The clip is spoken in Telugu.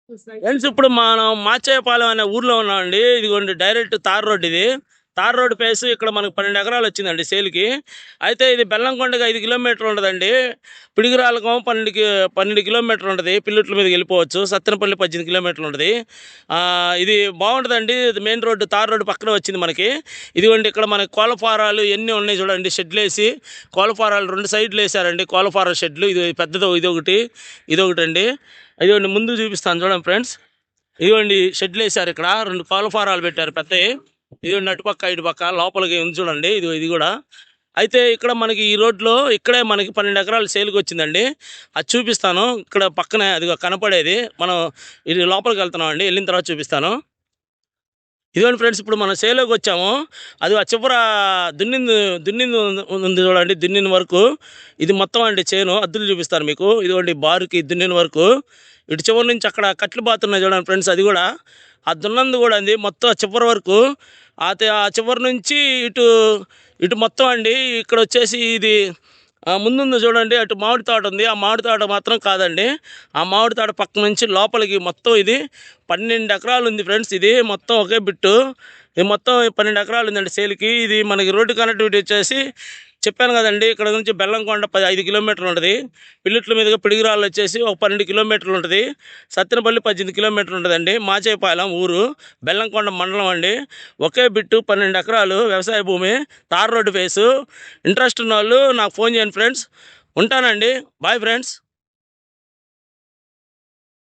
ఫ్రెండ్స్ ఇప్పుడు మనం మాచేయపాలెం అనే ఊర్లో ఉన్నామండి. ఇదిగోండి డైరెక్ట్ తార్ రోడ్ ఇది. తార్ రోడ్ ప్లేస్ ఇక్కడ మనకు 12 ఎకరాలు వచ్చిందండి సేల్కి. అయితే ఇది బెల్లంకొండకి 5 కిలోమీటర్లు ఉండదండి. పిడుగురాళ్ళకం 12 కిలోమీటర్లు ఉంటుంది. పిల్లుట్ల మీదకి వెళ్ళిపోవచ్చు. సత్తెనపల్లి 18 కిలోమీటర్లు ఉంటుంది. ఇది బాగుంటుందండి. ఇది మెయిన్ రోడ్డు తార్ రోడ్డు పక్కనే వచ్చింది మనకి. ఇదిగోండి ఇక్కడ మనకి కోళ్ళ ఫారాలు ఎన్ని ఉన్నాయి చూడండి. షెడ్లు వేసి కోళ్ళ ఫారాలు 2 సైడ్లు వేసారండి. కోళ్ళ ఫారం షెడ్లు ఇది పెద్దది, ఇదొకటి అండి. ఇదిగోండి ముందు చూపిస్తాను చూడండి ఫ్రెండ్స్. ఇదిగోండి షెడ్లు వేసారు. ఇక్కడ 2 కోళ్ళ ఫారాలు పెట్టారు పెద్దవి. ఇదిగోండి అటుపక్క ఇటుపక్క లోపలికి ఉంది చూడండి. ఇది కూడా అయితే ఇక్కడ మనకి ఈ రోడ్లో ఇక్కడే మనకి 12 ఎకరాలు సేల్కి వచ్చిందండి. అది చూపిస్తాను. ఇక్కడ పక్కనే అది కనపడేది. మనం ఇది లోపలికి వెళ్తున్నాం అండి. వెళ్ళిన తర్వాత చూపిస్తాను. ఇదిగోండి ఫ్రెండ్స్ ఇప్పుడు మనం సేలోకి వచ్చాము. అది ఆ చివర దున్నింది ఉంది చూడండి. దున్నిన వరకు ఇది మొత్తం అండి చేను. అద్దులు చూపిస్తాను మీకు. ఇదిగోండి బారుకి దున్నిన వరకు ఇటు చివరి నుంచి అక్కడ కట్లు బాతున్నాయి చూడండి ఫ్రెండ్స్. అది కూడా ఆ దున్నంది కూడా అండి మొత్తం చివరి వరకు. ఆ చివరి నుంచి ఇటు మొత్తం అండి. ఇక్కడ వచ్చేసి ఇది ముందుంది చూడండి. అటు మామిడి తోట ఉంది. ఆ మామిడి తోట మాత్రం కాదండి. ఆ మామిడి తోట పక్క నుంచి లోపలికి మొత్తం ఇది 12 ఎకరాలు ఉంది ఫ్రెండ్స్. ఇది మొత్తం ఒకే బిట్టు. ఇది మొత్తం 12 ఎకరాలు ఉందండి సేల్కి. ఇది మనకి రోడ్డు కనెక్టివిటీ వచ్చేసి చెప్పాను కదండి. ఇక్కడ నుంచి బెల్లంకొండ 5 కిలోమీటర్లు ఉంటుంది. పిల్లిట్ల మీదుగా పిడుగురాళ్ళు వచ్చేసి ఒక 12 కిలోమీటర్లు ఉంటుంది. సత్తెనపల్లి 18 కిలోమీటర్లు ఉంటుందండి. మాచేపాలెం ఊరు, బెల్లంకొండ మండలం అండి. ఒకే బిట్టు 12 ఎకరాలు వ్యవసాయ భూమి, తార్ రోడ్డు ఫేసు. ఇంట్రెస్ట్ ఉన్న వాళ్ళు నాకు ఫోన్ చేయండి ఫ్రెండ్స్. ఉంటానండి. Bye friends.